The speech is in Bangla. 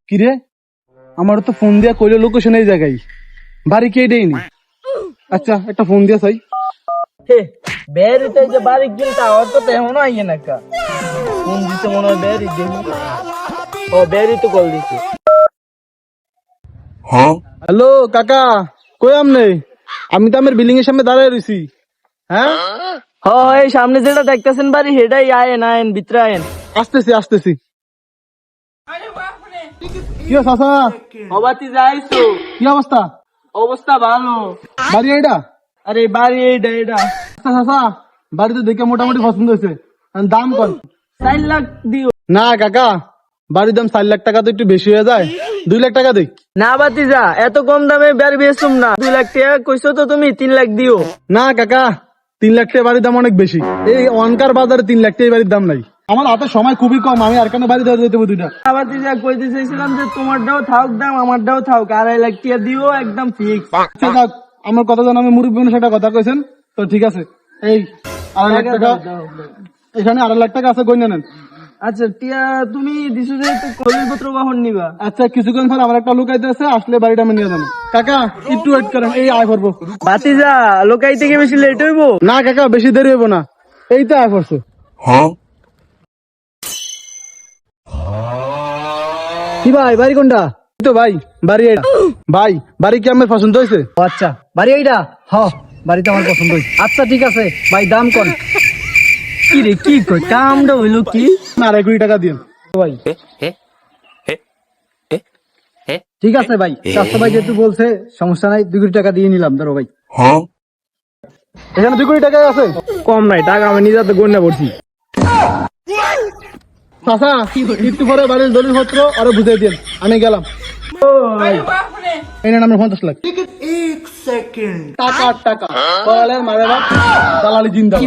কিরে আমার তো ফোন দিয়া কইলো লোকেশন এই জায়গায়, বাড়ি কে দেয়নি। আচ্ছা একটা ফোন দিয়া চাই। হে বেরিতে যে বাড়ি গিলতা ওর তো তেমন আইয়ে না কা কোন দিতে মনে হয় বেরি দেখি ও বেরি তো কল দিছে। হ্যালো কাকা, কই আমনে? আমি তো আমার বিল্ডিং এর সামনে দাঁড়ায় রইছি। হ্যাঁ হ এই সামনে যেটা দেখতেছেন বাড়ি সেটাই আয়েন আয়েন ভিতরে আয়েন। আসতেছি আসতেছি। কি চাচা, অবাতি যাইছো? কি অবস্থা? অবস্থা ভালো। বাড়ি এইটা? আরে বাড়ি এইটা এটা আচ্ছা চাচা, বাড়িতে দেখে মোটামুটি পছন্দ হয়েছে, দাম কত? 4 লাখ দিও। না কাকা, বাড়ির দাম 4 লাখ টাকা তো একটু বেশি হয়ে যায়, 2 লাখ টাকা দেখ। না বাতি যা এত কম দামে বাড়ি বেচুম না। 2 লাখ টাকা কইছো তো তুমি, 3 লাখ দিও। না কাকা, 3 লাখ টাকা বাড়ির দাম অনেক বেশি। এই অনকার বাজারে 3 লাখ টাকা বাড়ির দাম নাই। আমার হাতে সময় খুবই কম, আমি আর কেন বাড়ি ধরে যেতে হবে দুইটা। বাতি যা কইতে চাইছিলাম যে তোমারটাও থাক দাম, আমারটাও থাক, 2.5 লাখ টাকা দিও একদম ফিক্স। আচ্ছা থাক, আমার কথা জানো, আমি মুরব্বী মানুষ একটা কথা কইছেন তো, ঠিক আছে। এই 2.5 লাখ টাকা, এখানে 2.5 লাখ টাকা আছে, গইনা নেন। আচ্ছা টিয়া তুমি দিছো যে তো কলির পত্র কখন নিবা? আচ্ছা কিছুক্ষণ পর আমার একটা লোক আইতে আছে, আসলে বাড়িটা আমি নিয়ে যাবো। কাকা একটু ওয়েট করেন, এই আয় করবো। বাতি যা লোকাই থেকে বেশি লেট হইব? না কাকা, বেশি দেরি হইব না, এই তো আয় করছে। কি ভাই বাড়ি কোনটা? এই তো ভাই, বাড়ি এইটা। ভাই বাড়ি কি আমার পছন্দ হয়েছে? ও আচ্ছা বাড়ি এইটা? হ বাড়িতে আমার পছন্দ হইছে। আচ্ছা ঠিক আছে ভাই, দাম কোন? কি রে কি কই কামটা হইলো কি? 2.5 কোটি টাকা দিন ভাই ঠিক আছে ভাই, স্বাস্থ্য ভাই যেহেতু বলছে সমস্যা নাই, 2 কোটি টাকা দিয়ে নিলাম। ধরো ভাই, এখানে 2 কোটি টাকা আছে। কম নাই টাকা, আমি নিজে হাতে গন্যা করছি। চাচা একটু পরে বাড়ির দলিলপত্র আরো বুঝাই দিন, আমি গেলাম। এই নেন আমার 50 লাখ। টাকা টাকা, মারে বাপ দালালি জিন্দা।